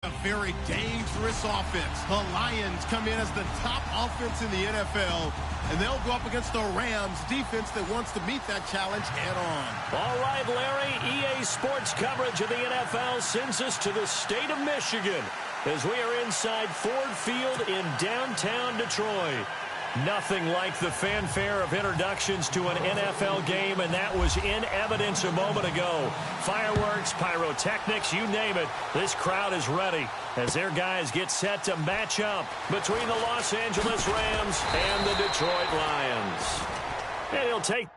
A very dangerous offense. The Lions come in as the top offense in the NFL, and they'll go up against the Rams defense that wants to meet that challenge head on. All right, Larry, EA Sports coverage of the NFL sends us to the state of Michigan as we are inside Ford Field in downtown Detroit. Nothing like the fanfare of introductions to an NFL game, and that was in evidence a moment ago. Fireworks, pyrotechnics, you name it. This crowd is ready as their guys get set to match up between the Los Angeles Rams and the Detroit Lions. And he'll take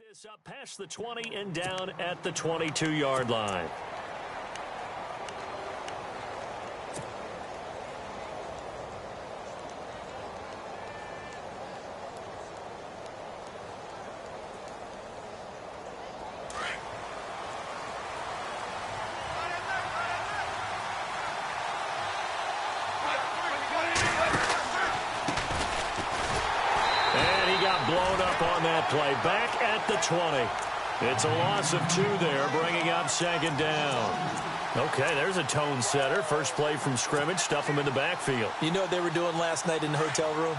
this up past the 20 and down at the 22-yard line. Blown up on that play. Back at the 20. It's a loss of 2 there, bringing up second down. Okay, there's a tone setter. First play from scrimmage. Stuff them in the backfield. You know what they were doing last night in the hotel room?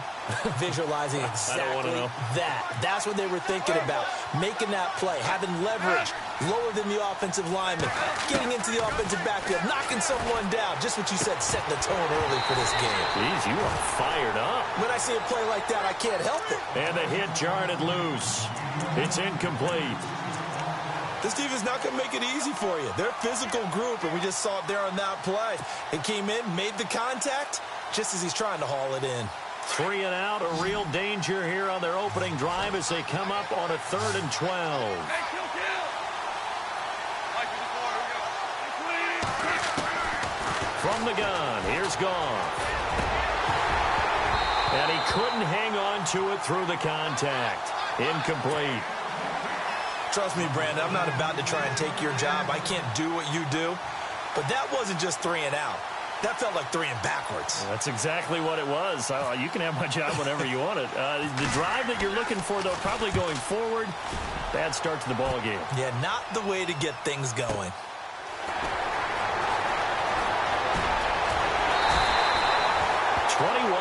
Visualizing exactly that. That's what they were thinking about. Making that play, having leverage, lower than the offensive lineman, getting into the offensive backfield, knocking someone down. Just what you said, setting the tone early for this game. Jeez, you are fired up. When I see a play like that, I can't help it. And the hit jarred it loose. It's incomplete. This defense is not going to make it easy for you. They're a physical group, and we just saw it there on that play. It came in, made the contact, just as he's trying to haul it in. 3 and out, a real danger here on their opening drive as they come up on a 3rd and 12. From the gun, here's Goff. And he couldn't hang on to it through the contact. Incomplete. Trust me, Brandon, I'm not about to try and take your job. I can't do what you do. But that wasn't just 3 and out. That felt like 3 and backwards. Well, that's exactly what it was. You can have my job whenever you want it. The drive that you're looking for, though, probably going forward. Bad start to the ball game. Yeah, not the way to get things going.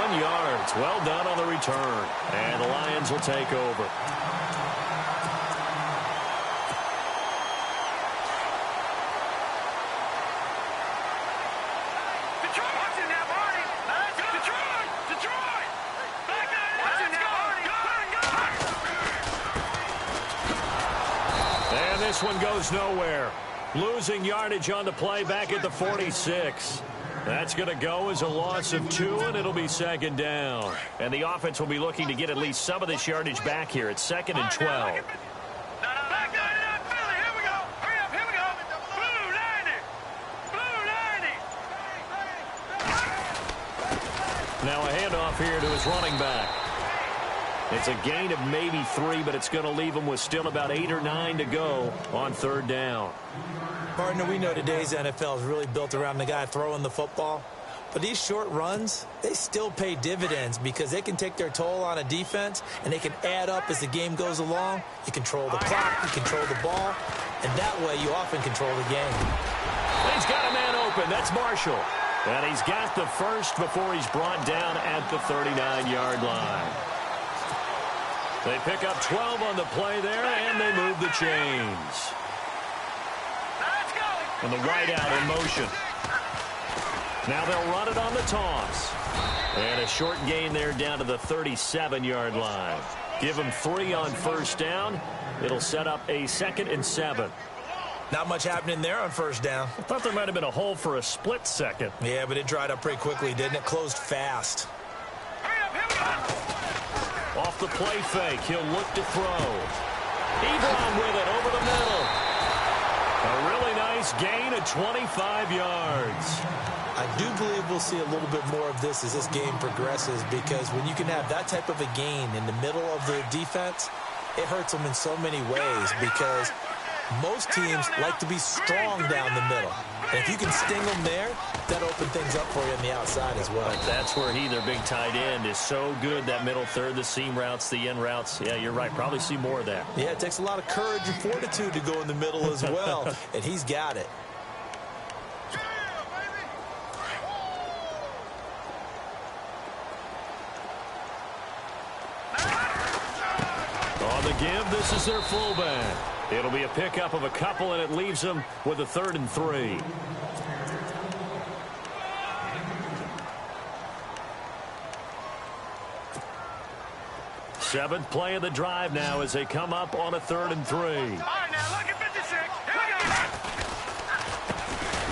Yards. Well done on the return. And the Lions will take over. And this one goes nowhere. Losing yardage on the play back at the 46. That's going to go as a loss of 2, and it'll be second down. And the offense will be looking to get at least some of this yardage back here at 2nd and 12. Now a handoff here to his running back. It's a gain of maybe 3, but it's going to leave him with still about 8 or 9 to go on 3rd down. Partner, we know today's NFL is really built around the guy throwing the football. But these short runs, they still pay dividends because they can take their toll on a defense, and they can add up as the game goes along. You control the clock, you control the ball, and that way you often control the game. He's got a man open. That's Marshall. And he's got the first before he's brought down at the 39-yard line. They pick up 12 on the play there, and they move the chains. And the wide out in motion. Now they'll run it on the toss. And a short gain there down to the 37-yard line. Give them 3 on 1st down. It'll set up a 2nd and 7. Not much happening there on 1st down. I thought there might have been a hole for a split second. Yeah, but it dried up pretty quickly, didn't it? Closed fast. Off the play fake, he'll look to throw. Ebron with it over the middle. A really nice gain of 25 yards. I do believe we'll see a little bit more of this as this game progresses, because when you can have that type of a gain in the middle of the defense, it hurts them in so many ways, because most teams like to be strong down the middle. And if you can sting them there, that opens things up for you on the outside as well. But that's where their big tight end, is so good, that middle third, the seam routes, the in routes. Yeah, you're right. Probably see more of that. Yeah, it takes a lot of courage and fortitude to go in the middle as well, and he's got it. On the give, this is their fullback. It'll be a pickup of a couple, and it leaves them with a 3rd and 3. Seventh play of the drive now as they come up on a 3rd and 3. All right, now look at 56. Here we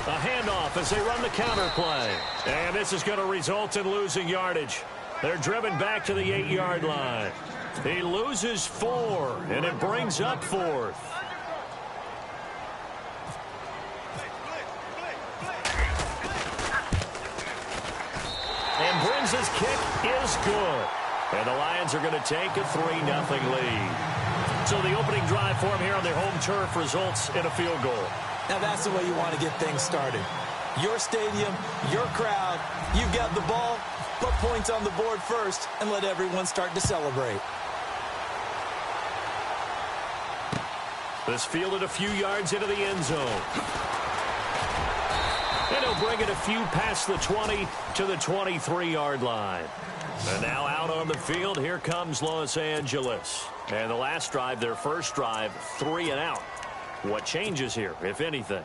go. A handoff as they run the counter play. And this is going to result in losing yardage. They're driven back to the 8-yard line. He loses 4, and it brings up 4th. And Brins' kick is good. And the Lions are going to take a 3-0 lead. So the opening drive for them here on their home turf results in a field goal. Now that's the way you want to get things started. Your stadium, your crowd, you've got the ball, put points on the board first, and let everyone start to celebrate. This fielded a few yards into the end zone. And he'll bring it a few past the 20 to the 23-yard line. And now out on the field, here comes Los Angeles. And the last drive, their first drive, 3 and out. What changes here, if anything?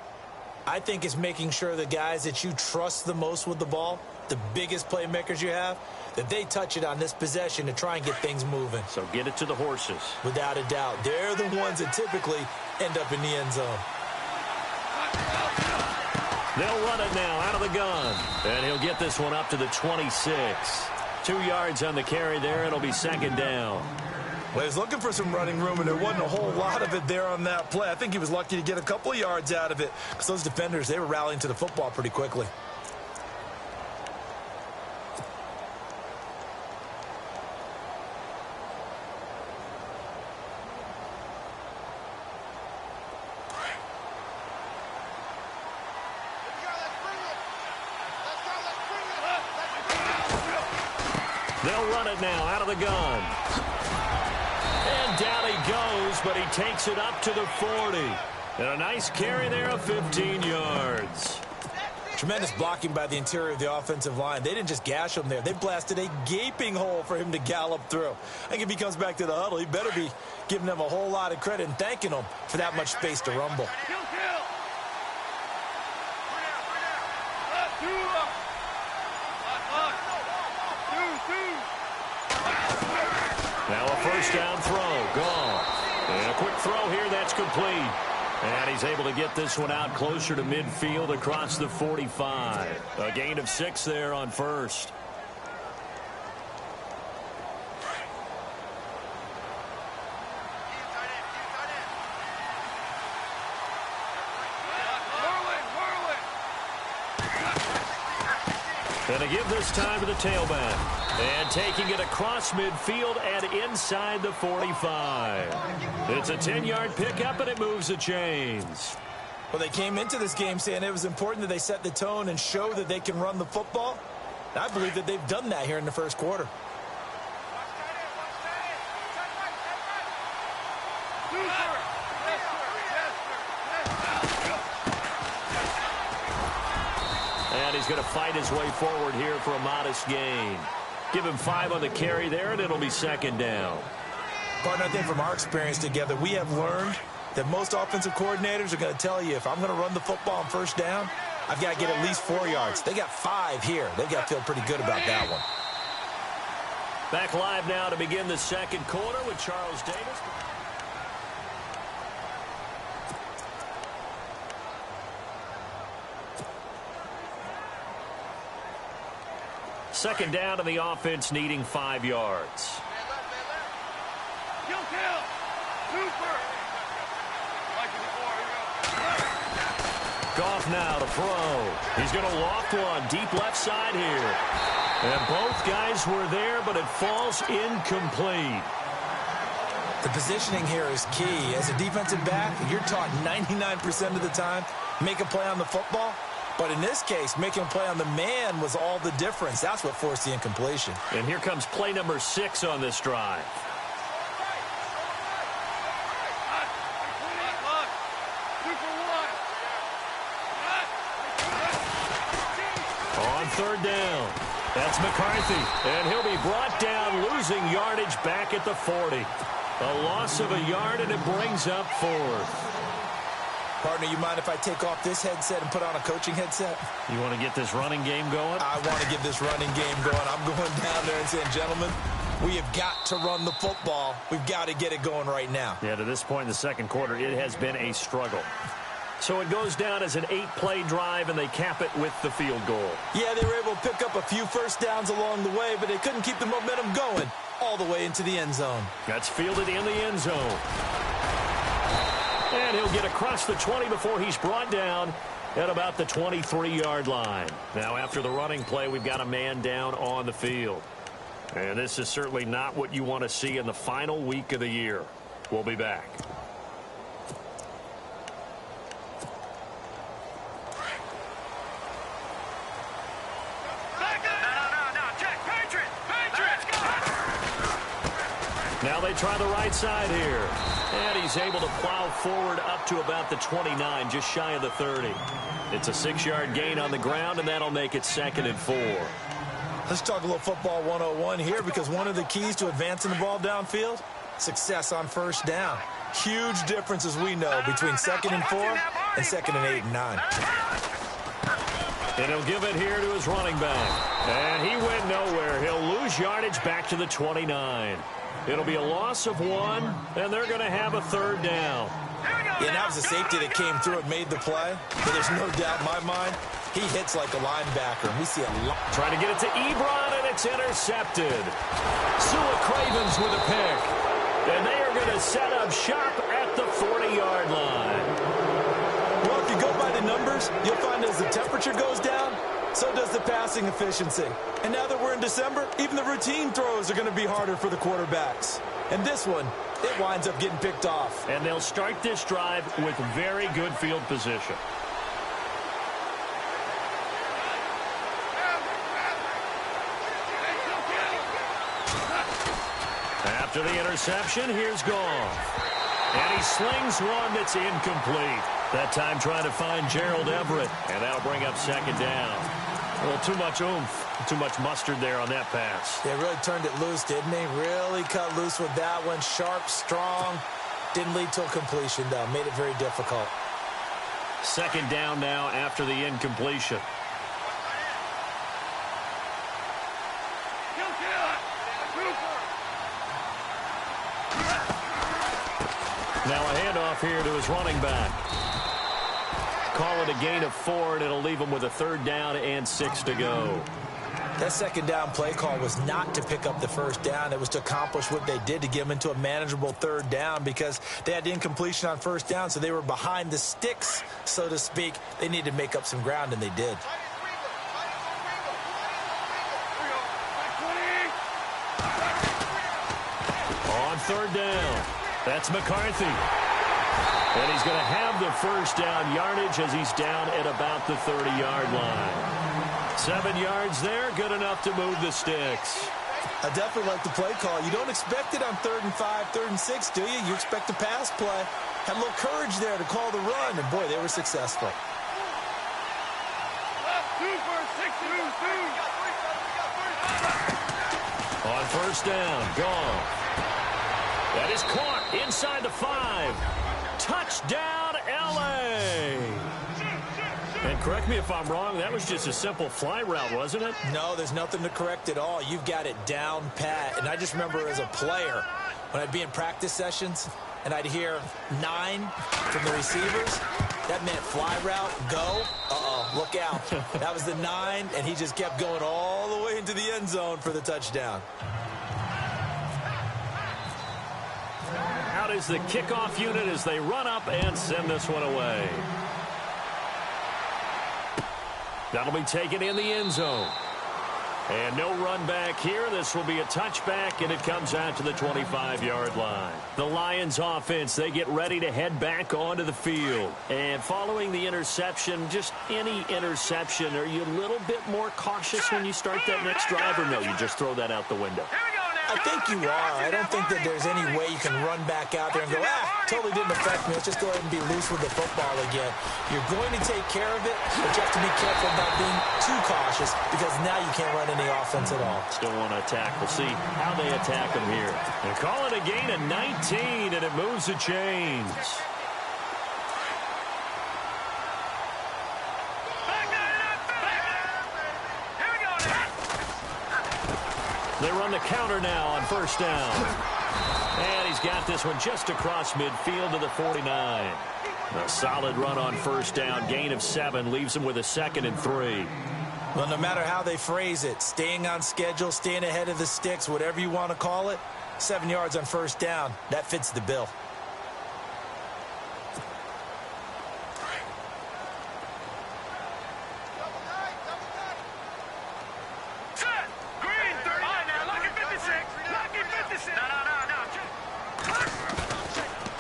I think it's making sure the guys that you trust the most with the ball, the biggest playmakers you have, that they touch it on this possession to try and get things moving. So get it to the horses. Without a doubt. They're the ones that typically end up in the end zone. They'll run it now out of the gun. And he'll get this one up to the 26. 2 yards on the carry there. It'll be 2nd down. Well, he was looking for some running room, and there wasn't a whole lot of it there on that play. I think he was lucky to get a couple of yards out of it, because those defenders, they were rallying to the football pretty quickly. They'll run it now out of the gun. And down he goes, but he takes it up to the 40. And a nice carry there of 15 yards. Tremendous blocking by the interior of the offensive line. They didn't just gash him there. They blasted a gaping hole for him to gallop through. I think if he comes back to the huddle, he better be giving them a whole lot of credit and thanking them for that much space to rumble. Now a first down throw, gone. And a quick throw here, that's complete. And he's able to get this one out closer to midfield across the 45. A gain of 6 there on first. And to give this time to the tailback. And taking it across midfield and inside the 45. It's a 10-yard pickup, and it moves the chains. Well, they came into this game saying it was important that they set the tone and show that they can run the football. And I believe that they've done that here in the first quarter. And he's going to fight his way forward here for a modest gain. Give him 5 on the carry there, and it'll be 2nd down. Partner, I think from our experience together, we have learned that most offensive coordinators are going to tell you, if I'm going to run the football on first down, I've got to get at least 4 yards. They got 5 here. They've got to feel pretty good about that one. Back live now to begin the second quarter with Charles Davis. Second down to the offense, needing 5 yards. Kill. Super. Like before, here we go. Goff now to throw. He's going to loft one deep left side here. And both guys were there, but it falls incomplete. The positioning here is key. As a defensive back, you're taught 99% of the time, make a play on the football. But in this case, making a play on the man was all the difference. That's what forced the incompletion. And here comes play number 6 on this drive. On third down, that's McCarthy. And he'll be brought down, losing yardage back at the 40. A loss of a yard, and it brings up 4th. Partner, you mind if I take off this headset and put on a coaching headset? You want to get this running game going? I want to get this running game going. I'm going down there and saying, gentlemen, we have got to run the football. We've got to get it going right now. Yeah, to this point in the second quarter, it has been a struggle. So it goes down as an 8-play drive, and they cap it with the field goal. Yeah, they were able to pick up a few first downs along the way, but they couldn't keep the momentum going all the way into the end zone. That's fielded in the end zone. And he'll get across the 20 before he's brought down at about the 23-yard line. Now, after the running play, we've got a man down on the field. And this is certainly not what you want to see in the final week of the year. We'll be back. Now they try the right side here. And he's able to plow forward up to about the 29, just shy of the 30. It's a 6-yard gain on the ground, and that'll make it 2nd and 4. Let's talk a little football 101 here, because one of the keys to advancing the ball downfield, success on first down. Huge difference, as we know, between 2nd and 4 and 2nd and 8 and 9. And he'll give it here to his running back. And he went nowhere. He'll lose yardage back to the 29. It'll be a loss of 1, and they're going to have a 3rd down. Yeah, that was a safety that came through and made the play. But there's no doubt in my mind, he hits like a linebacker. We see a lot. Trying to get it to Ebron, and it's intercepted. Sua Cravens with a pick. And they are going to set up shop at the 40-yard line. Well, if you go by the numbers, you'll find as the temperature goes down, so does the passing efficiency. And now that we're in December, even the routine throws are going to be harder for the quarterbacks. And this one, it winds up getting picked off. And they'll start this drive with very good field position. After the interception, here's Goff. And he slings one that's incomplete. That time trying to find Gerald Everett. And that'll bring up 2nd down. A little too much oomph, too much mustard there on that pass. They really turned it loose, didn't they? Really cut loose with that one. Sharp, strong. Didn't lead to a completion, though. Made it very difficult. 2nd down now after the incompletion. Now a handoff here to his running back. Call it a gain of 4, and it'll leave him with a 3rd down and 6 to go. That 2nd down play call was not to pick up the 1st down. It was to accomplish what they did, to get them into a manageable 3rd down, because they had the incompletion on 1st down, so they were behind the sticks, so to speak. They needed to make up some ground, and they did. On 3rd down, that's McCarthy. And he's going to have the 1st down yardage as he's down at about the 30-yard line. 7 yards there, good enough to move the sticks. I definitely like the play call. You don't expect it on 3rd and 5, 3rd and 6, do you? You expect a pass play. Had a little courage there to call the run, and boy, they were successful. On 1st down, Goff. That is caught inside the 5. Touchdown, L.A. And correct me if I'm wrong, that was just a simple fly route, wasn't it? No, there's nothing to correct at all. You've got it down pat. And I just remember as a player, when I'd be in practice sessions and I'd hear 9 from the receivers, that meant fly route, go. Uh-oh, look out. That was the 9, and he just kept going all the way into the end zone for the touchdown. out is the kickoff unit as they run up and send this one away. That'll be taken in the end zone. And no run back here. This will be a touchback, and it comes out to the 25-yard line. The Lions offense, they get ready to head back onto the field. And following the interception, just any interception, are you a little bit more cautious when you start that next drive, or no, you just throw that out the window? I think you are. I don't think that there's any way you can run back out there and go, totally didn't affect me. Let's just go ahead and be loose with the football again. You're going to take care of it, but you have to be careful about being too cautious because now you can't run any offense at all. Still want to attack. We'll see how they attack them here. They call it a gain of 19, and it moves the chains. They run the counter now on first down. And he's got this one just across midfield to the 49. A solid run on first down. Gain of 7 leaves him with a 2nd and 3. Well, no matter how they phrase it, staying on schedule, staying ahead of the sticks, whatever you want to call it, 7 yards on first down, that fits the bill.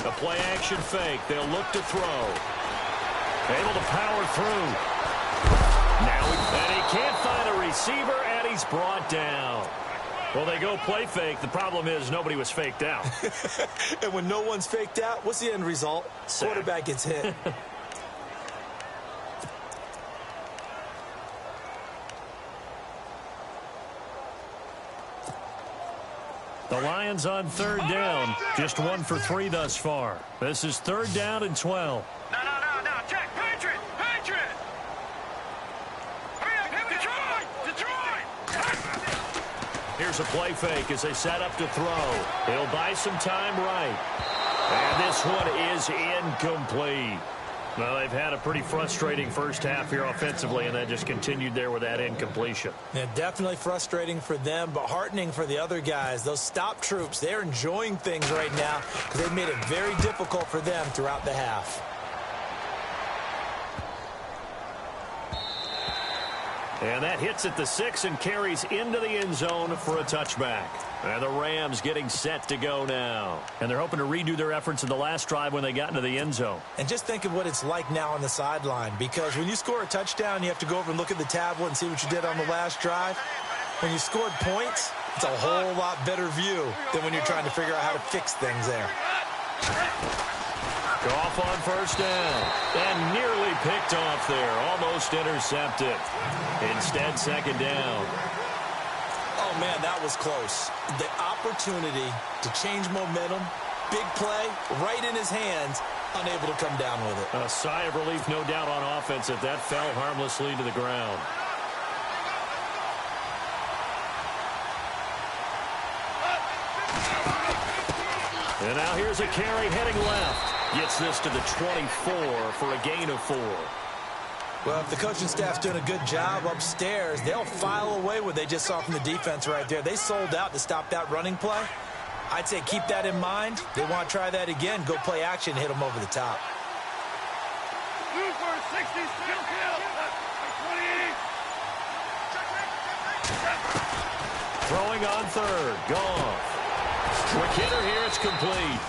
A play-action fake. They'll look to throw. Able to power through. And he can't find a receiver, and he's brought down. Well, they go play fake. The problem is nobody was faked out. And when no one's faked out, what's the end result? Sack. Quarterback gets hit. The Lions on third down. Just 1 for 3 thus far. This is 3rd down and 12. No. Check. Patriot. Detroit. Here's a play fake as they set up to throw. He'll buy some time right. And this one is incomplete. Well, they've had a pretty frustrating first half here offensively, and that just continued there with that incompletion. Yeah, definitely frustrating for them, but heartening for the other guys. Those stop troops, they're enjoying things right now because they've made it very difficult for them throughout the half. And that hits at the 6 and carries into the end zone for a touchback. And the Rams getting set to go now. And they're hoping to redo their efforts in the last drive when they got into the end zone. And just think of what it's like now on the sideline, because when you score a touchdown, you have to go over and look at the tablet and see what you did on the last drive. When you scored points, it's a whole lot better view than when you're trying to figure out how to fix things there. Goff on first down. And nearly picked off there. Almost intercepted. Instead, 2nd down. Oh, man, that was close. The opportunity to change momentum, big play, right in his hands, unable to come down with it. A sigh of relief, no doubt, on offense if that fell harmlessly to the ground. And now here's a carry heading left. Gets this to the 24 for a gain of 4. Well, if the coaching staff's doing a good job upstairs, they'll file away what they just saw from the defense right there. They sold out to stop that running play. I'd say keep that in mind. They want to try that again. Go play action, hit them over the top. 2 for 60, still kill. 28. Throwing on third. Goff. Quick hitter here. It's complete.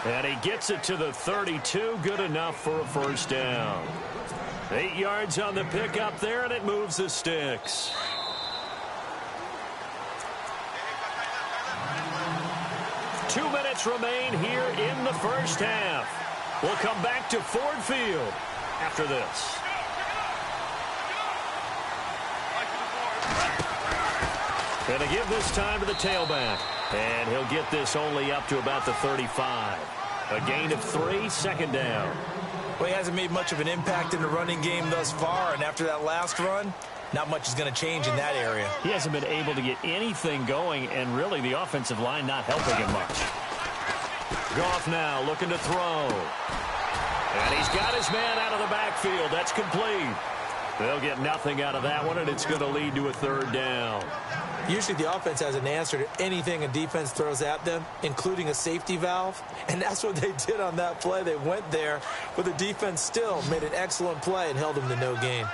And he gets it to the 32. Good enough for a first down. 8 yards on the pickup there, and it moves the sticks. Two minutes remain here in the first half. We'll come back to Ford Field after this. Going to give this time to the tailback. And he'll get this only up to about the 35. A gain of 3, 2nd down. Well, he hasn't made much of an impact in the running game thus far, and after that last run, not much is going to change in that area. He hasn't been able to get anything going, and really the offensive line not helping him much. Goff now looking to throw. And he's got his man out of the backfield. That's complete. They'll get nothing out of that one, and it's going to lead to a 3rd down. Usually the offense has an answer to anything a defense throws at them, including a safety valve. And that's what they did on that play. They went there, but the defense still made an excellent play and held them to no gain.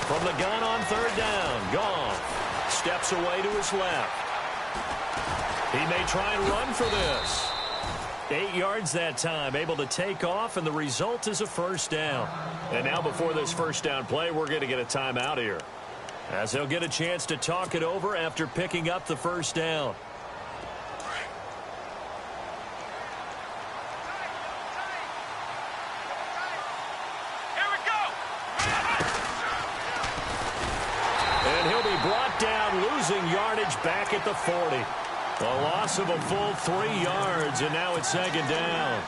From the gun on third down, Goff steps away to his left. He may try and run for this. 8 yards that time, able to take off, and the result is a first down. And now before this first down play, we're going to get a timeout here, as they'll get a chance to talk it over after picking up the first down. Here we go. And he'll be brought down, losing yardage back at the 40. A loss of a full 3 yards, and now it's second down.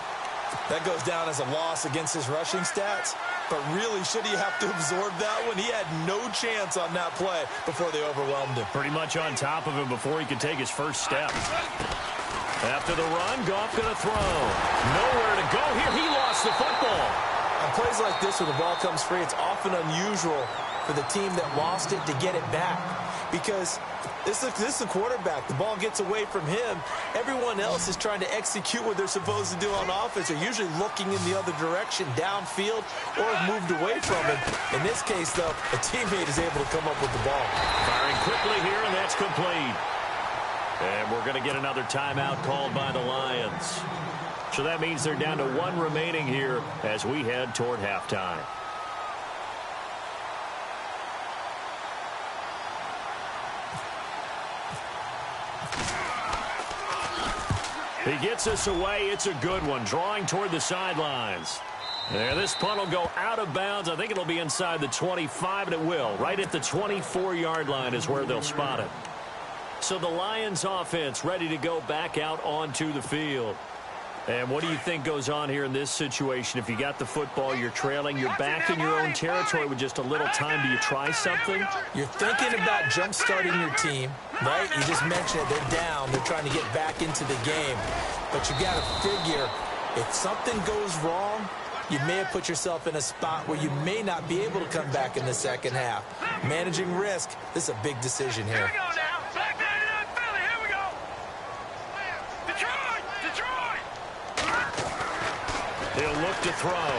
That goes down as a loss against his rushing stats. But really, should he have to absorb that one? He had no chance on that play before they overwhelmed him. Pretty much on top of him before he could take his first step. After the run, Goff going to throw. Nowhere to go here. He lost the football. On plays like this where the ball comes free, it's often unusual for the team that lost it to get it back. Because this is a quarterback. The ball gets away from him. Everyone else is trying to execute what they're supposed to do on offense. They're usually looking in the other direction, downfield, or have moved away from him. In this case, though, a teammate is able to come up with the ball. Firing quickly here, and that's complete. And we're going to get another timeout called by the Lions. So that means they're down to 1 remaining here as we head toward halftime. He gets us away. It's a good one, drawing toward the sidelines. There, this punt will go out of bounds. I think it'll be inside the 25, and it will. Right at the 24-yard line is where they'll spot it. So the Lions offense ready to go back out onto the field. And what do you think goes on here in this situation? If you got the football, you're trailing, you're back in your own territory with just a little time. Do you try something? You're thinking about jump-starting your team, right? You just mentioned it. They're down. They're trying to get back into the game. But you got to figure, if something goes wrong, you may have put yourself in a spot where you may not be able to come back in the second half. Managing risk, this is a big decision here. Here we go now. Back to Philly. Here we go. Detroit. Detroit. He'll look to throw.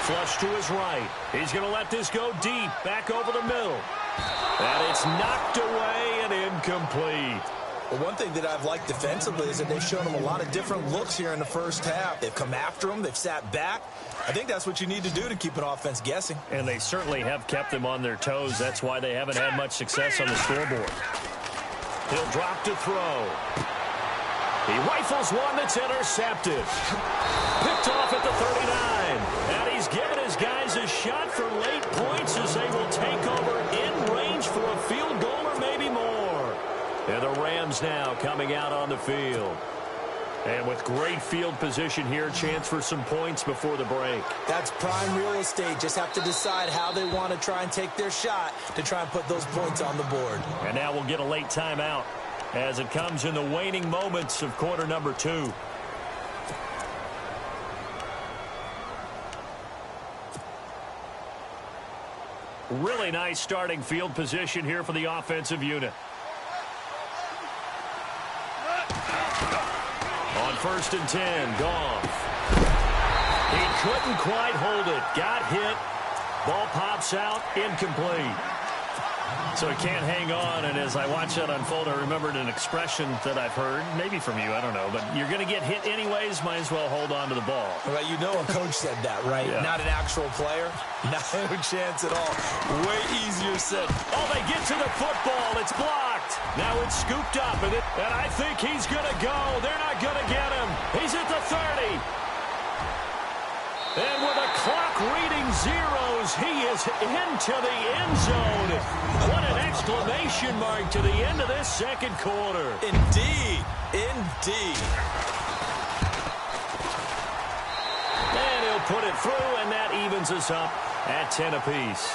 Flush to his right. He's going to let this go deep. Back over the middle. And it's knocked away and incomplete. Well, one thing that I've liked defensively is that they've shown him a lot of different looks here in the first half. They've come after him. They've sat back. I think that's what you need to do to keep an offense guessing. And they certainly have kept them on their toes. That's why they haven't had much success on the scoreboard. He'll drop to throw. He rifles one that's intercepted. Picked off at the 39. And he's given his guys a shot for late points as they will take over in range for a field goal or maybe more. And the Rams now coming out on the field. And with great field position here, chance for some points before the break. That's prime real estate. Just have to decide how they want to try and take their shot to try and put those points on the board. And now we'll get a late timeout as it comes in the waning moments of quarter number 2. Really nice starting field position here for the offensive unit. On 1st and 10, Goff. He couldn't quite hold it. Got hit. Ball pops out. Incomplete. So he can't hang on, and as I watch that unfold, I remembered an expression that I've heard, maybe from you, I don't know, but you're going to get hit anyways, might as well hold on to the ball. Well, you know a coach said that, right? Yeah. Not an actual player. No chance at all. Way easier said. Oh, they get to the football. It's blocked. Now it's scooped up, and I think he's going to go. They're not going to get him. He's at the 30. And with a clock reading zeros, he is into the end zone. What an exclamation mark to the end of this second quarter. Indeed. Indeed. And he'll put it through, and that evens us up at 10 apiece.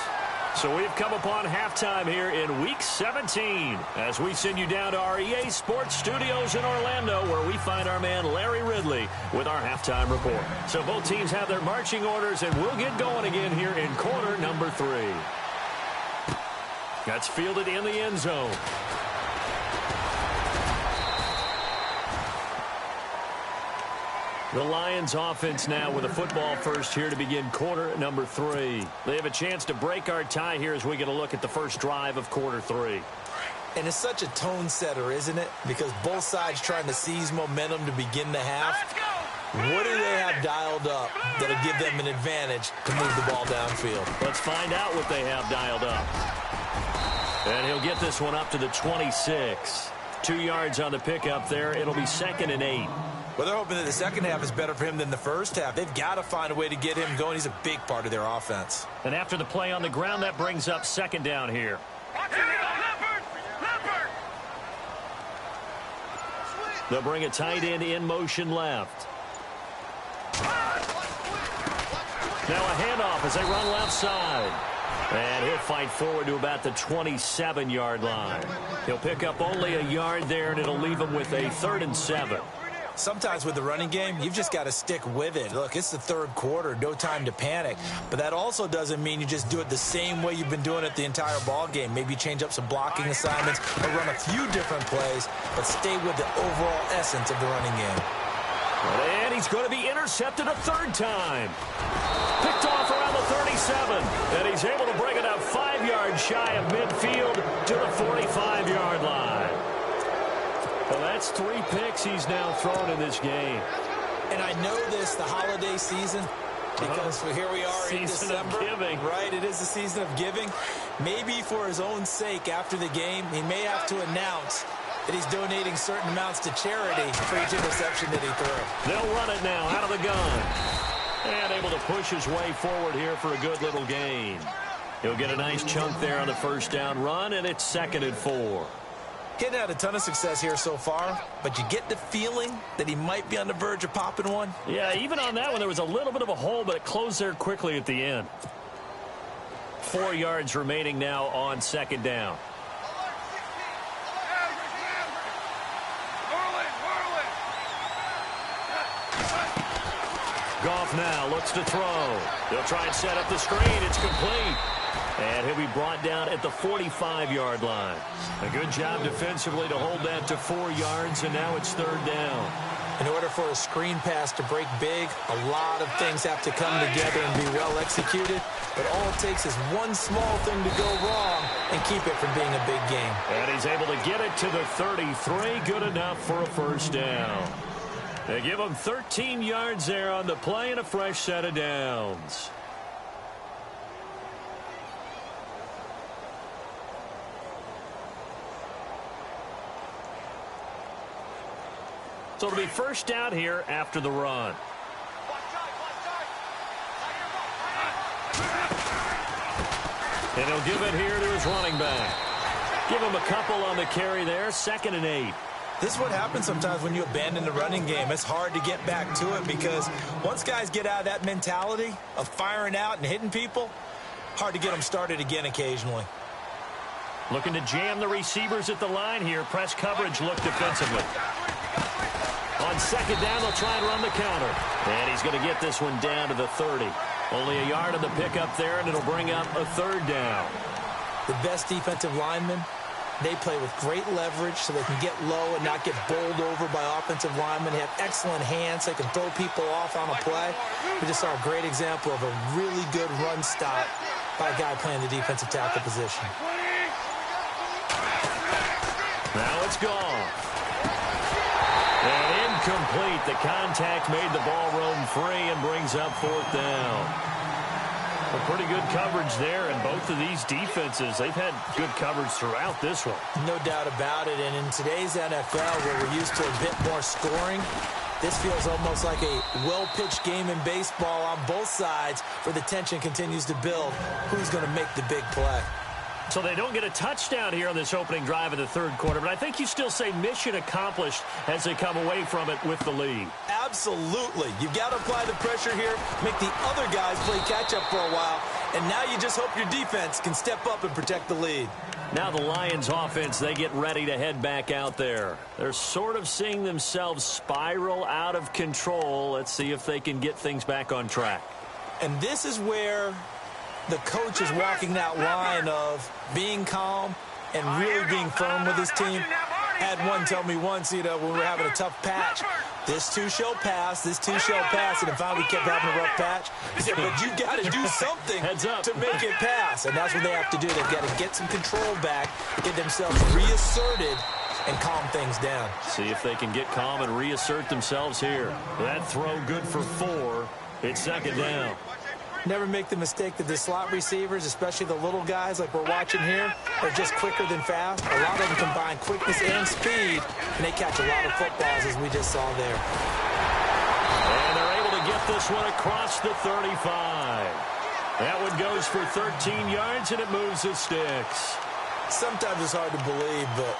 So we've come upon halftime here in Week 17 as we send you down to our EA Sports Studios in Orlando where we find our man Larry Ridley with our halftime report. So both teams have their marching orders and we'll get going again here in quarter number 3. That's fielded in the end zone. The Lions offense now with a football first here to begin quarter number 3. They have a chance to break our tie here as we get a look at the first drive of quarter 3. And it's such a tone setter, isn't it? Because both sides trying to seize momentum to begin the half. What do they have dialed up that'll give them an advantage to move the ball downfield? Let's find out what they have dialed up. And he'll get this one up to the 26. 2 yards on the pickup there. It'll be 2nd and 8. Well, they're hoping that the second half is better for him than the first half. They've got to find a way to get him going. He's a big part of their offense. And after the play on the ground, that brings up 2nd down here. They'll bring a tight end in motion left. Now a handoff as they run left side. And he'll fight forward to about the 27-yard line. He'll pick up only a yard there, and it'll leave him with a 3rd and 7. Sometimes with the running game, you've just got to stick with it. Look, it's the third quarter, no time to panic. But that also doesn't mean you just do it the same way you've been doing it the entire ball game. Maybe change up some blocking assignments or run a few different plays, but stay with the overall essence of the running game. And he's going to be intercepted a 3rd time. Picked off around the 37, and he's able to bring it up 5 yards shy of midfield to the 45-yard line. Well, that's 3 picks he's now thrown in this game. And I know this, the holiday season, because here we are in December. Season of giving. Right, it is the season of giving. Maybe for his own sake after the game, he may have to announce that he's donating certain amounts to charity for each interception that he threw. They'll run it now out of the gun. And able to push his way forward here for a good little gain. He'll get a nice chunk there on the first down run, and it's 2nd and 4. He's had a ton of success here so far, but you get the feeling that he might be on the verge of popping one. Yeah, even on that one, there was a little bit of a hole, but it closed there quickly at the end. 4 yards remaining now on 2nd down. Goff now looks to throw. They'll try and set up the screen. It's complete. And he'll be brought down at the 45-yard line. A good job defensively to hold that to 4 yards, and now it's 3rd down. In order for a screen pass to break big, a lot of things have to come together and be well executed. But all it takes is one small thing to go wrong and keep it from being a big game. And he's able to get it to the 33. Good enough for a first down. They give him 13 yards there on the play and a fresh set of downs. So it'll be first down here after the run. And he'll give it here to his running back. Give him a couple on the carry there. 2nd and 8. This is what happens sometimes when you abandon the running game. It's hard to get back to it because once guys get out of that mentality of firing out and hitting people, hard to get them started again occasionally. Looking to jam the receivers at the line here. Press coverage look defensively. On 2nd down, they'll try and run the counter. And he's going to get this one down to the 30. Only a yard on the pickup there, and it'll bring up a 3rd down. The best defensive linemen, they play with great leverage so they can get low and not get bowled over by offensive linemen. They have excellent hands. They can throw people off on a play. We just saw a great example of a really good run stop by a guy playing the defensive tackle position. Now it's gone. And incomplete. The contact made the ball roam free and brings up 4th down. Well, pretty good coverage there, and both of these defenses, they've had good coverage throughout this one. No doubt about it, and in today's NFL, where we're used to a bit more scoring, this feels almost like a well-pitched game in baseball on both sides where the tension continues to build. Who's going to make the big play? So they don't get a touchdown here on this opening drive of the 3rd quarter, but I think you still say mission accomplished as they come away from it with the lead. Absolutely. You've got to apply the pressure here, make the other guys play catch-up for a while, And now you just hope your defense can step up and protect the lead. Now the Lions offense, they get ready to head back out there. They're sort of seeing themselves spiral out of control. Let's see if they can get things back on track. And this is where the coach is walking that line of being calm and really being firm with his team. Had one tell me once, when we were having a tough patch, this too shall pass, this too shall pass, and if finally we kept having a rough patch, he said, but you got to do something to make it pass. And that's what they have to do. They've got to get some control back, get themselves reasserted, and calm things down. See if they can get calm and reassert themselves here. That throw good for 4. It's second down. Never make the mistake that the slot receivers, especially the little guys like we're watching here, are just quicker than fast. A lot of them combine quickness and speed, and they catch a lot of footballs, as we just saw there. And they're able to get this one across the 35. That one goes for 13 yards, and it moves the sticks. Sometimes it's hard to believe, but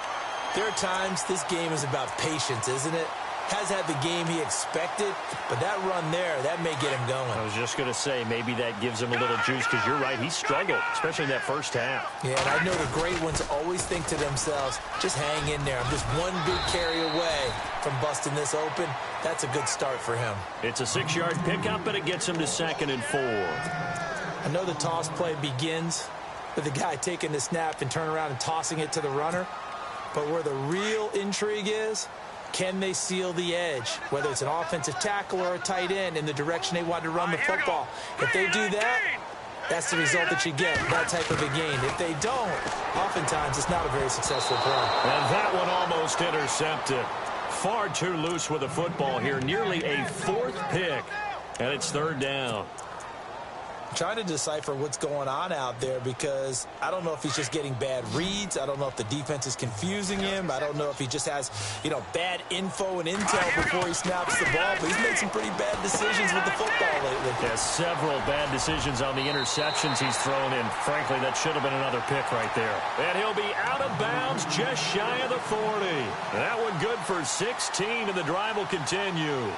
there are times this game is about patience, isn't it? Has had the game he expected, but that run there, that may get him going. I was just going to say, maybe that gives him a little juice, because you're right, he struggled, especially in that first half. Yeah, and I know the great ones always think to themselves, just hang in there. I'm just one big carry away from busting this open. That's a good start for him. It's a 6-yard pickup, but it gets him to 2nd and 4. I know the toss play begins with the guy taking the snap and turn around and tossing it to the runner, but where the real intrigue is, can they seal the edge, whether it's an offensive tackle or a tight end, in the direction they want to run the football? If they do that, that's the result that you get, that type of a gain. If they don't, oftentimes it's not a very successful play. And that one almost intercepted. Far too loose with the football here. Nearly a 4th pick, and it's 3rd down. Trying to decipher what's going on out there, because I don't know if he's just getting bad reads. I don't know if the defense is confusing him. I don't know if he just has, bad info and intel before he snaps the ball. But he's made some pretty bad decisions with the football lately. Yeah, several bad decisions on the interceptions he's thrown in. Frankly, that should have been another pick right there. And he'll be out of bounds just shy of the 40. That one good for 16, and the drive will continue.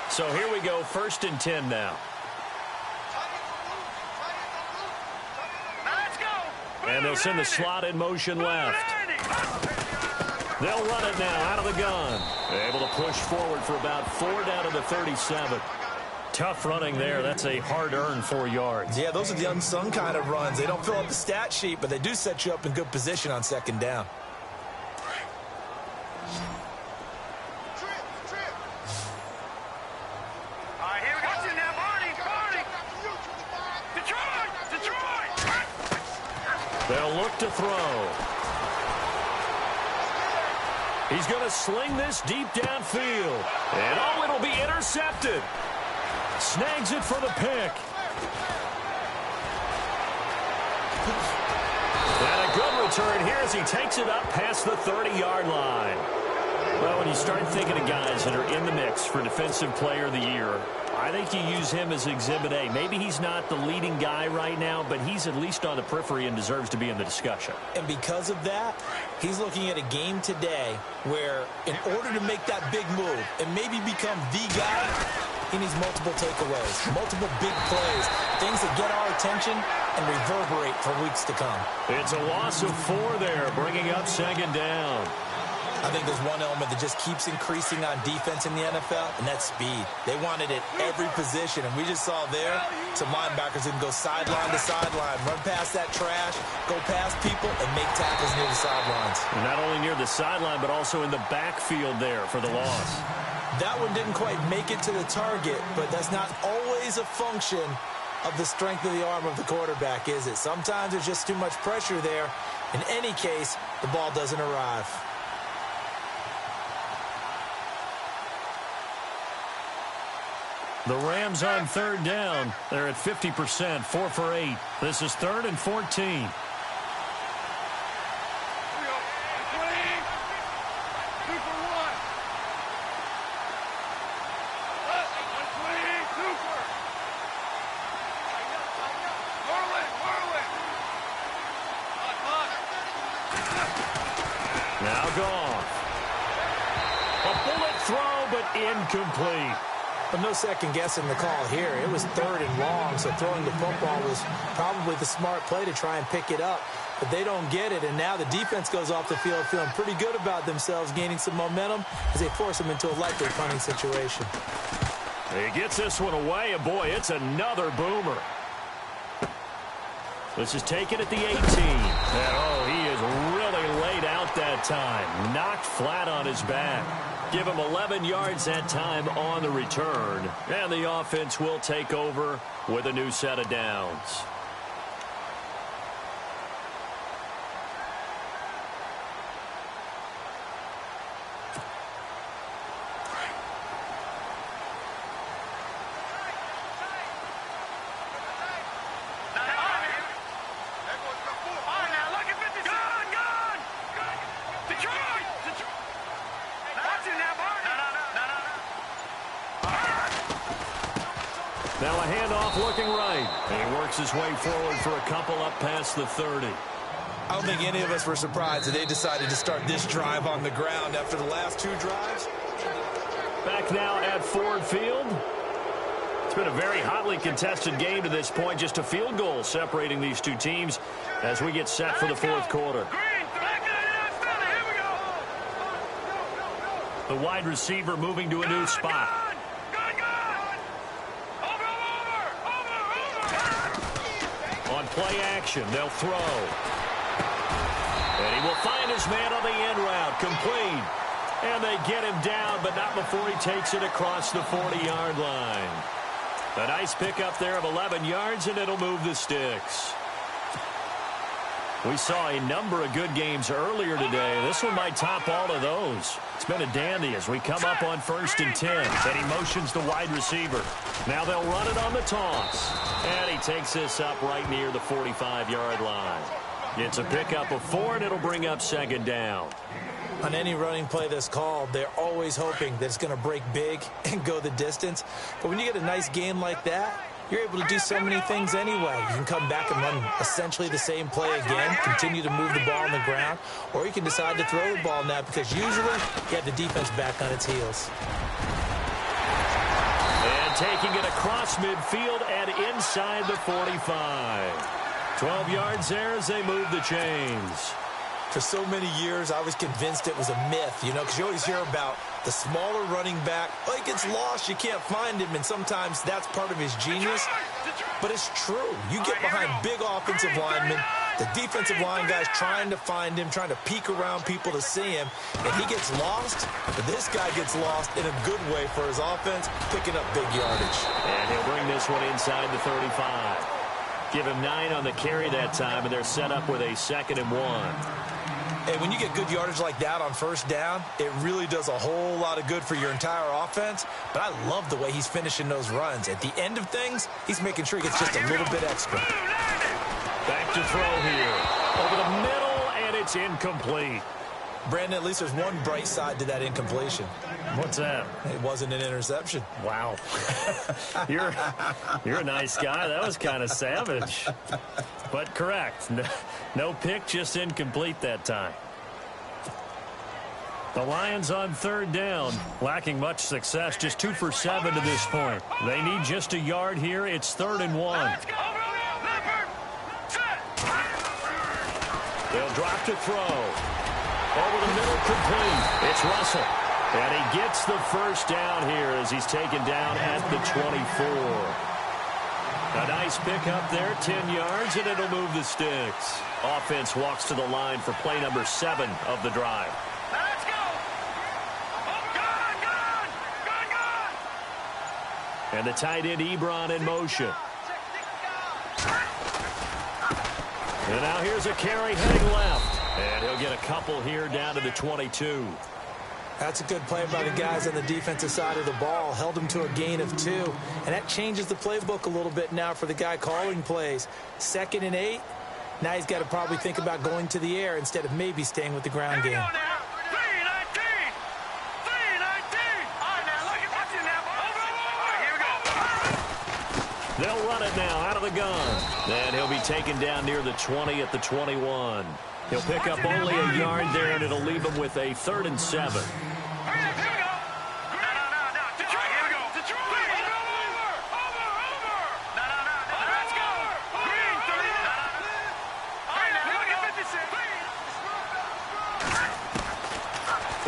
So here we go, 1st and 10 now. And they'll send the slot in motion left. They'll run it now out of the gun. Able to push forward for about 4 down to the 37. Tough running there. That's a hard-earned 4 yards. Yeah, those are the unsung kind of runs. They don't fill up the stat sheet, but they do set you up in good position on 2nd down. They'll look to throw. He's going to sling this deep downfield. And it'll be intercepted. Snags it for the pick. And a good return here as he takes it up past the 30-yard line. Well, when you start thinking of guys that are in the mix for Defensive Player of the Year, I think you use him as Exhibit A. Maybe he's not the leading guy right now, but he's at least on the periphery and deserves to be in the discussion. And because of that, he's looking at a game today where in order to make that big move and maybe become the guy, he needs multiple takeaways, multiple big plays, things that get our attention and reverberate for weeks to come. It's a loss of 4 there, bringing up 2nd down. I think there's one element that just keeps increasing on defense in the NFL, and that's speed. They want it at every position, and we just saw there some linebackers that can go sideline to sideline, run past that trash, go past people, and make tackles near the sidelines. And not only near the sideline, but also in the backfield there for the loss. That one didn't quite make it to the target, but that's not always a function of the strength of the arm of the quarterback, is it? Sometimes there's just too much pressure there. In any case, the ball doesn't arrive. The Rams on 3rd down. They're at 50%, 4 for 8. This is 3rd and 14. Now Goff. A bullet throw, but incomplete. But no second guessing the call here. It was 3rd and long, so throwing the football was probably the smart play to try and pick it up. But they don't get it, and now the defense goes off the field feeling pretty good about themselves, gaining some momentum as they force them into a likely punting situation. He gets this one away, and boy, it's another boomer. This is taken at the 18. And oh, he is really laid out that time. Knocked flat on his back. Give him 11 yards that time on the return. And the offense will take over with a new set of downs. Now a handoff looking right. And he works his way forward for a couple up past the 30. I don't think any of us were surprised that they decided to start this drive on the ground after the last 2 drives. Back now at Ford Field. It's been a very hotly contested game to this point. Just a field goal separating these two teams as we get set for the 4th quarter. The wide receiver moving to a new spot. On play action, they'll throw. And he will find his man on the end route, complete. And they get him down, but not before he takes it across the 40-yard line. A nice pickup there of 11 yards, and it'll move the sticks. We saw a number of good games earlier today. This one might top all of those. It's been a dandy as we come up on 1st and 10. And he motions the wide receiver. Now they'll run it on the toss. And he takes this up right near the 45-yard line. It's a pickup of 4, and it'll bring up 2nd down. On any running play that's called, they're always hoping that it's going to break big and go the distance. But when you get a nice game like that, you're able to do so many things anyway. You can come back and run essentially the same play again, continue to move the ball on the ground, or you can decide to throw the ball now because usually you have the defense back on its heels. And taking it across midfield and inside the 45. 12 yards there as they move the chains. For so many years, I was convinced it was a myth, you know, because you always hear about the smaller running back. Oh, he gets lost, you can't find him, and sometimes that's part of his genius. But it's true. You get behind big offensive linemen, the defensive line guys trying to find him, trying to peek around people to see him, and he gets lost. But this guy gets lost in a good way for his offense, picking up big yardage. And he'll bring this one inside the 35. Give him 9 on the carry that time, and they're set up with a 2nd and 1. And when you get good yardage like that on 1st down, it really does a whole lot of good for your entire offense. But I love the way he's finishing those runs. At the end of things, he's making sure he gets just a little bit extra. Back to throw here. Over the middle, and it's incomplete. Brandon, at least there's one bright side to that incompletion. What's that? It wasn't an interception. Wow. You're a nice guy. That was kind of savage. But correct. No pick, just incomplete that time. The Lions on 3rd down, lacking much success, just 2 for 7 to this point. They need just a yard here. It's 3rd and 1. They'll drop to throw. Over the middle, complete. It's Russell. And he gets the 1st down here as he's taken down at the 24. A nice pickup there, 10 yards, and it'll move the sticks. Offense walks to the line for play number 7 of the drive. Let's go! Good! And the tight end, Ebron, in motion. And now here's a carry heading left. And he'll get a couple here down to the 22. That's a good play by the guys on the defensive side of the ball. Held him to a gain of 2. And that changes the playbook a little bit now for the guy calling plays. 2nd and 8. Now he's got to probably think about going to the air instead of maybe staying with the ground game. They'll run it now out of the gun. And he'll be taken down near the 20 at the 21. He'll pick up only a yard there, and it'll leave him with a 3rd and 7. Here we go.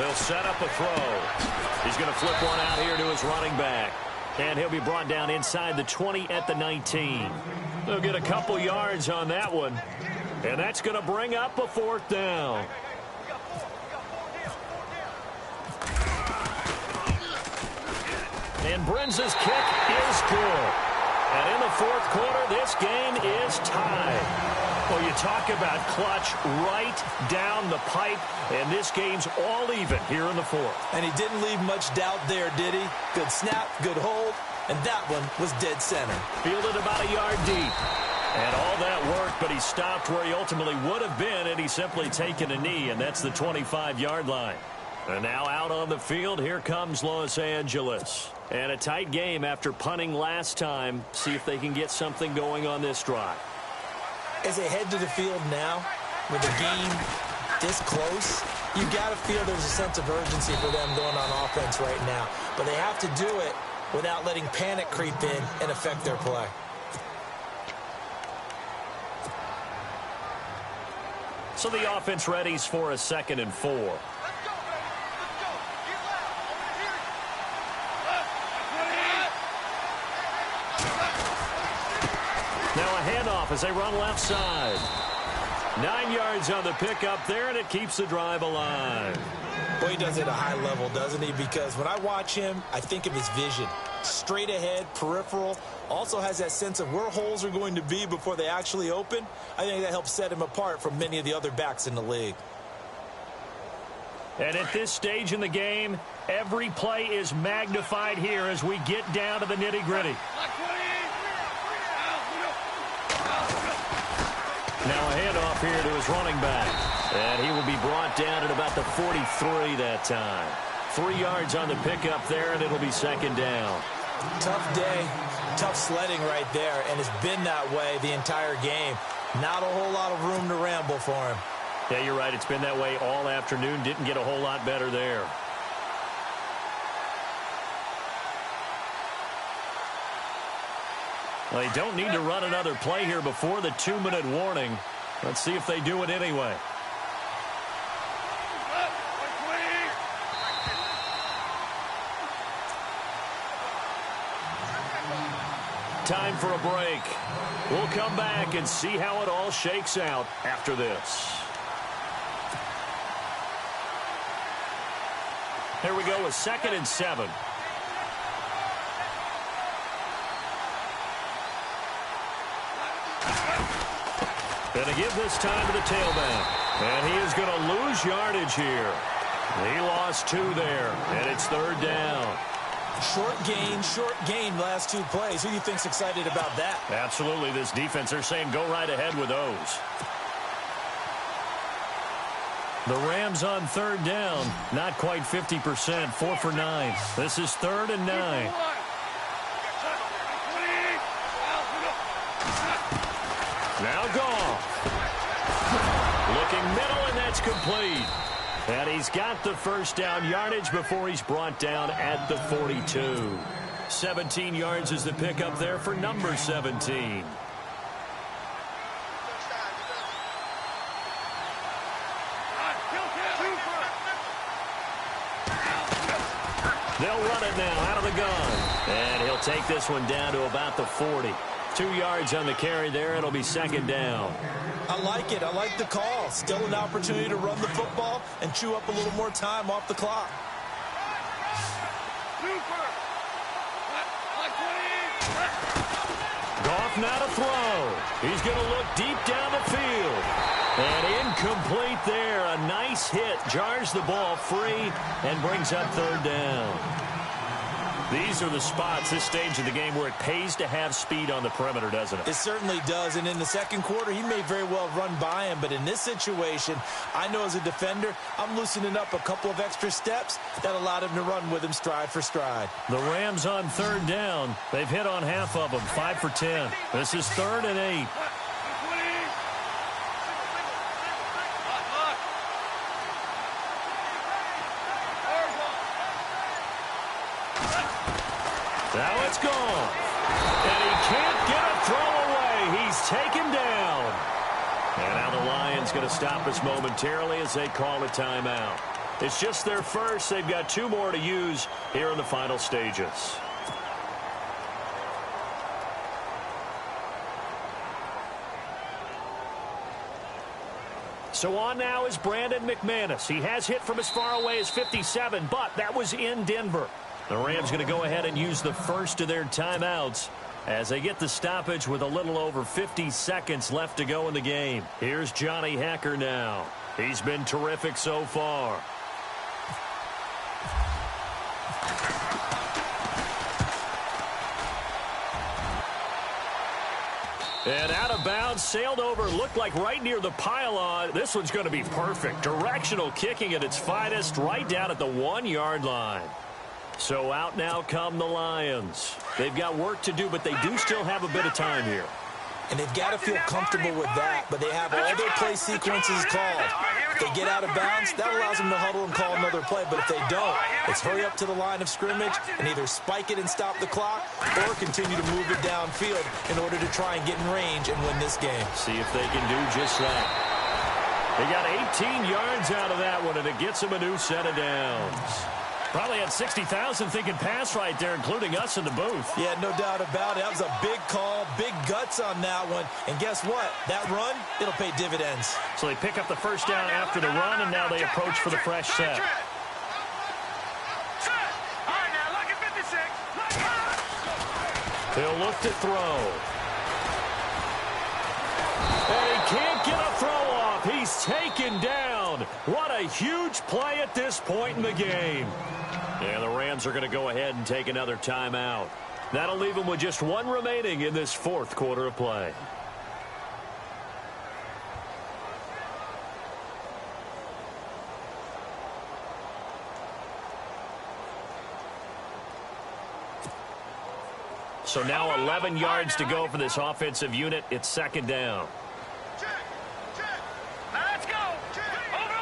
They'll set up a throw. He's going to flip one out here to his running back. And he'll be brought down inside the 20 at the 19. They'll get a couple yards on that one. And that's going to bring up a 4th down. And Brinza's kick is good. And in the 4th quarter, this game is tied. Well, you talk about clutch right down the pipe, and this game's all even here in the 4th. And he didn't leave much doubt there, did he? Good snap, good hold, and that one was dead center. Fielded about a yard deep. And all that worked, but he stopped where he ultimately would have been, and he's simply taken a knee, and that's the 25-yard line. And now out on the field, here comes Los Angeles. And a tight game after punting last time. See if they can get something going on this drive. As they head to the field now, with the game this close, you got to feel there's a sense of urgency for them going on offense right now. But they have to do it without letting panic creep in and affect their play. So the offense readies for a 2nd and 4. Now a handoff as they run left side. 9 yards on the pickup there, and it keeps the drive alive. Boy, he does it at a high level, doesn't he? Because when I watch him, I think of his vision. Straight ahead, peripheral. Also has that sense of where holes are going to be before they actually open. I think that helps set him apart from many of the other backs in the league. And at this stage in the game, every play is magnified here as we get down to the nitty-gritty. Now a handoff here to his running back. And he will be brought down at about the 43 that time. 3 yards on the pickup there, and it'll be 2nd down. Tough day, tough sledding right there, and it's been that way the entire game. Not a whole lot of room to ramble for him. Yeah, you're right. It's been that way all afternoon. Didn't get a whole lot better there. Well, they don't need to run another play here before the 2-minute warning. Let's see if they do it anyway. Time for a break. We'll come back and see how it all shakes out after this. Here we go with 2nd and 7. Going to give this time to the tailback. And he is going to lose yardage here. He lost 2 there, and it's 3rd down. Short gain last 2 plays. Who do you think's excited about that? Absolutely. This defense, they're saying go right ahead with those. The Rams on 3rd down. Not quite 50%. 4 for 9. This is 3rd and 9. Now Goff. Looking middle, and that's complete. And he's got the 1st down yardage before he's brought down at the 42. 17 yards is the pickup there for number 17. They'll run it now out of the gun. And he'll take this one down to about the 40. 2 yards on the carry there. It'll be 2nd down. I like it. I like the call. Still an opportunity to run the football and chew up a little more time off the clock. Goff now to throw. He's going to look deep down the field. And incomplete there. A nice hit. Jars the ball free and brings up 3rd down. These are the spots, this stage of the game, where it pays to have speed on the perimeter, doesn't it? It certainly does. And in the 2nd quarter, he may very well run by him. But in this situation, I know as a defender, I'm loosening up a couple of extra steps that allowed him to run with him stride for stride. The Rams on 3rd down. They've hit on half of them, 5 for 10. This is 3rd and 8. Now it's gone. And he can't get a throw away. He's taken down. And now the Lions going to stop us momentarily as they call a timeout. It's just their first. They've got 2 more to use here in the final stages. So on now is Brandon McManus. He has hit from as far away as 57, but that was in Denver. The Rams going to go ahead and use the first of their timeouts as they get the stoppage with a little over 50 seconds left to go in the game. Here's Johnny Hekker now. He's been terrific so far. And out of bounds, sailed over, looked like right near the pylon. This one's going to be perfect. Directional kicking at its finest, right down at the 1-yard line. So out now come the Lions. They've got work to do, but they do still have a bit of time here. And they've got to feel comfortable with that, but they have all their play sequences called. If they get out of bounds, that allows them to huddle and call another play. But if they don't, it's hurry up to the line of scrimmage and either spike it and stop the clock or continue to move it downfield in order to try and get in range and win this game. See if they can do just that. They got 18 yards out of that one, and it gets them a new set of downs. Probably had 60,000 thinking pass right there, including us in the booth. Yeah, no doubt about it. That was a big call, big guts on that one. And guess what? That run, it'll pay dividends. So they pick up the first down after the run, and now they approach for the fresh set. He'll look to throw. And he can't get a throw off. He's taken down. What a huge play at this point in the game. And the Rams are going to go ahead and take another timeout. That'll leave them with just 1 remaining in this 4th quarter of play. So now 11 yards to go for this offensive unit. It's 2nd down. Now let's go. Over.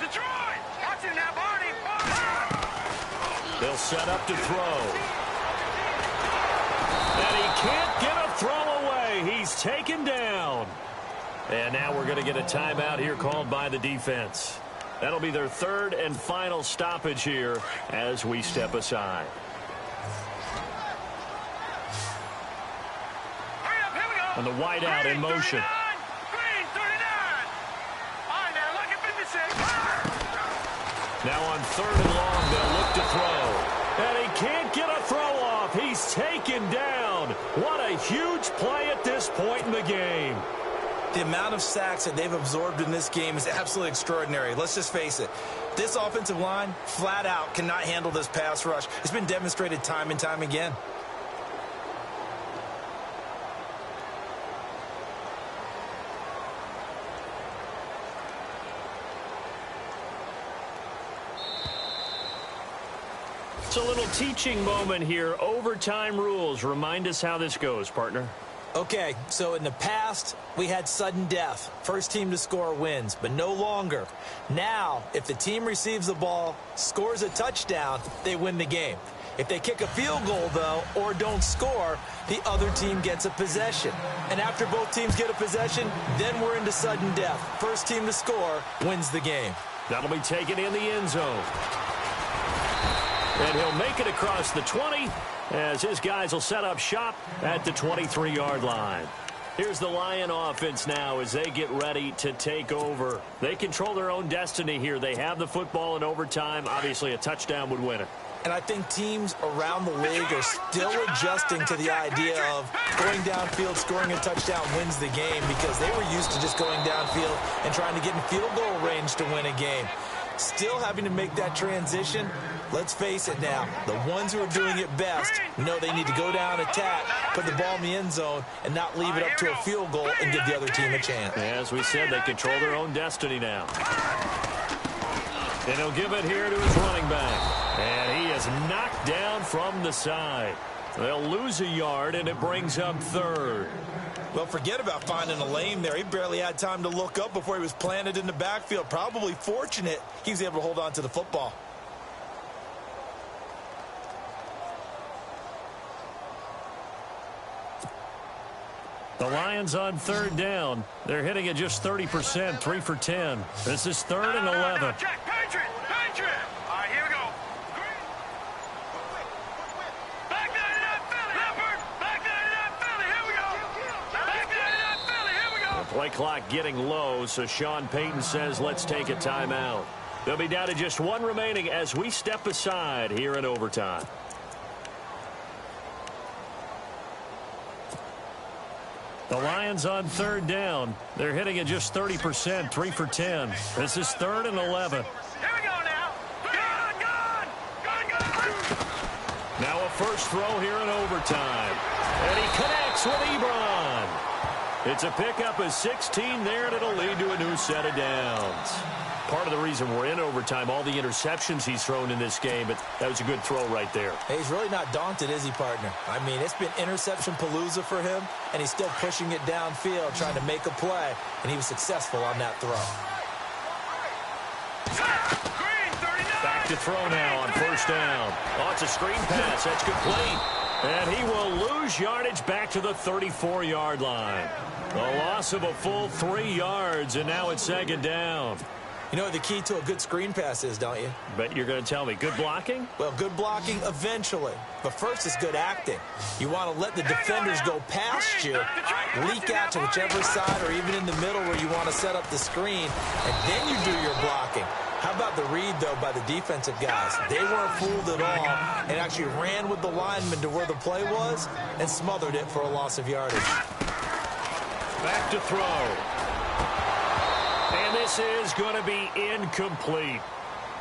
Detroit. Watch it now, Barney. They'll set up to throw. And he can't get a throw away. He's taken down. And now we're going to get a timeout here called by the defense. That'll be their 3rd and final stoppage here as we step aside. And the wideout in motion. Green, 39. All right, now look at 56. Now on 3rd and long, they'll look to throw. And he can't get a throw off. He's taken down. What a huge play at this point in the game. The amount of sacks that they've absorbed in this game is absolutely extraordinary. Let's just face it. This offensive line, flat out, cannot handle this pass rush. It's been demonstrated time and time again. It's a little teaching moment here. Overtime rules. Remind us how this goes, partner. Okay, so in the past, we had sudden death. First team to score wins, but no longer. Now, if the team receives the ball, scores a touchdown, they win the game. If they kick a field goal, though, or don't score, the other team gets a possession. And after both teams get a possession, then we're into sudden death. First team to score wins the game. That'll be taken in the end zone. And he'll make it across the 20 as his guys will set up shop at the 23-yard line. Here's the Lion offense now as they get ready to take over. They control their own destiny here. They have the football in overtime. Obviously, a touchdown would win it. And I think teams around the league are still adjusting to the idea of going downfield, scoring a touchdown wins the game because they were used to just going downfield and trying to get in field goal range to win a game. Still having to make that transition. Let's face it now, the ones who are doing it best know they need to go down, attack, put the ball in the end zone, and not leave it up to a field goal and give the other team a chance. As we said, they control their own destiny now. And he'll give it here to his running back. And he is knocked down from the side. They'll lose a yard, and it brings up 3rd. Well, forget about finding a lane there. He barely had time to look up before he was planted in the backfield. Probably fortunate he was able to hold on to the football. The Lions on 3rd down. They're hitting at just 30%, 3 for 10. This is 3rd and 11. Patriot! Patriot! All right, here we go. Back 99 Philly! Leopard! Back 99 Philly! Here we go! Back 99 Philly! Here we go! The play clock getting low, so Sean Payton says let's take a timeout. They'll be down to just one remaining as we step aside here in overtime. The Lions on third down. They're hitting at just 30%, 3 for 10. This is 3rd and 11. Here we go now. Gun! Now a first throw here in overtime. And he connects with Ebron. It's a pickup of 16 there, and it'll lead to a new set of downs. Part of the reason we're in overtime, all the interceptions he's thrown in this game, but that was a good throw right there. Hey, he's really not daunted, is he, partner? I mean, it's been interception palooza for him, and he's still pushing it downfield, trying to make a play, and he was successful on that throw. Back to throw now on first down. Oh, it's a screen pass. That's complete. And he will lose yardage back to the 34-yard line. A loss of a full 3 yards, and now it's 2nd down. You know what the key to a good screen pass is, don't you? Bet you're going to tell me. Good blocking? Well, good blocking eventually. But first is good acting. You want to let the defenders go past you, leak out to whichever side or even in the middle where you want to set up the screen, and then you do your blocking. How about the read, though, by the defensive guys? They weren't fooled at all and actually ran with the lineman to where the play was and smothered it for a loss of yardage. Back to throw. And this is going to be incomplete.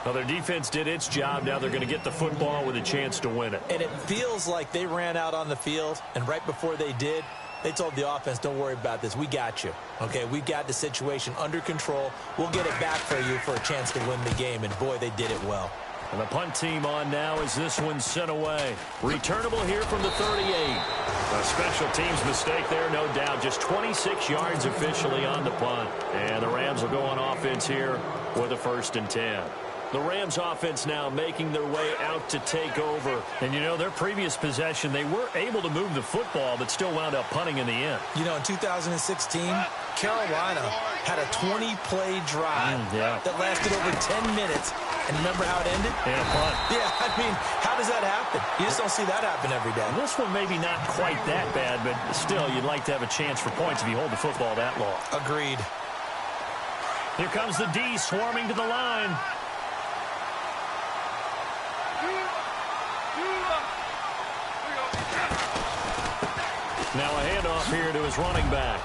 Well, their defense did its job. Now they're going to get the football with a chance to win it. And it feels like they ran out on the field, and right before they did, they told the offense, don't worry about this. We got you. Okay, we got the situation under control. We'll get it back for you for a chance to win the game. And, boy, they did it well. And the punt team on now as this one's sent away. Returnable here from the 38. A special teams mistake there, no doubt. Just 26 yards officially on the punt. And the Rams will go on offense here with a 1st and 10. The Rams offense now making their way out to take over. And, you know, their previous possession, they were able to move the football, but still wound up punting in the end. You know, in 2016, Carolina had a 20-play drive that lasted over 10 minutes. And remember how it ended? And a punt. Yeah, I mean, how does that happen? You just don't see that happen every day. This one maybe not quite that bad, but still, you'd like to have a chance for points if you hold the football that long. Agreed. Here comes the D swarming to the line. Now a handoff here to his running back.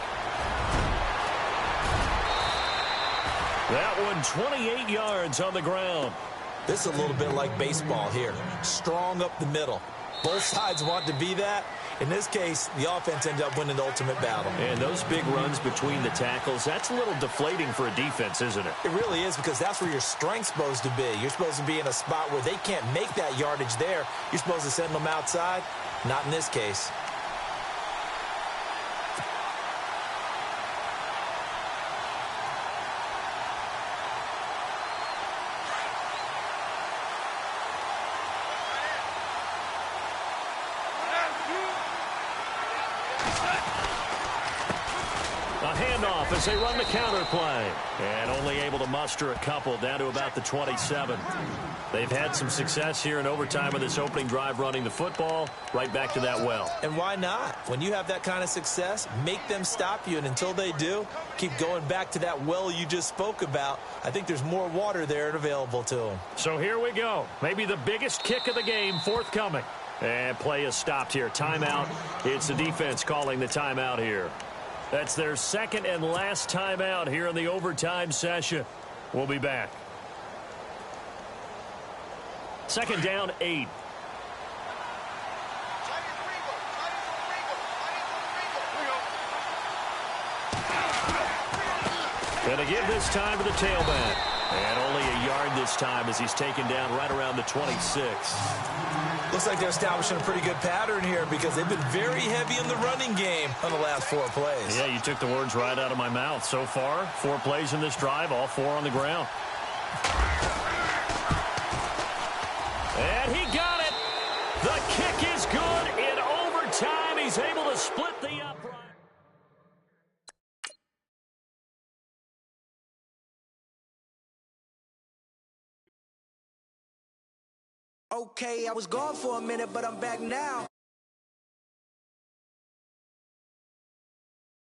That one 28 yards on the ground. This is a little bit like baseball here. Strong up the middle. Both sides want to be that. In this case, the offense ended up winning the ultimate battle. And those big runs between the tackles, that's a little deflating for a defense, isn't it? It really is, because that's where your strength's supposed to be. You're supposed to be in a spot where they can't make that yardage there. You're supposed to send them outside. Not in this case. As they run the counter play. And only able to muster a couple down to about the 27. They've had some success here in overtime of this opening drive running the football. Right back to that well. And why not? When you have that kind of success, make them stop you. And until they do, keep going back to that well you just spoke about. I think there's more water there and available to them. So here we go. Maybe the biggest kick of the game forthcoming. And play is stopped here. Timeout. It's the defense calling the timeout here. That's their 2nd and last timeout here in the overtime session. We'll be back. 2nd down, 8. And to give this time to the tailback. And only a yard this time as he's taken down right around the 26. Looks like they're establishing a pretty good pattern here, because they've been very heavy in the running game on the last 4 plays. Yeah, you took the words right out of my mouth. So far, 4 plays in this drive, all 4 on the ground. And he got it. The kick is good in overtime. He's able to split the upright. Okay, I was gone for a minute, but I'm back now.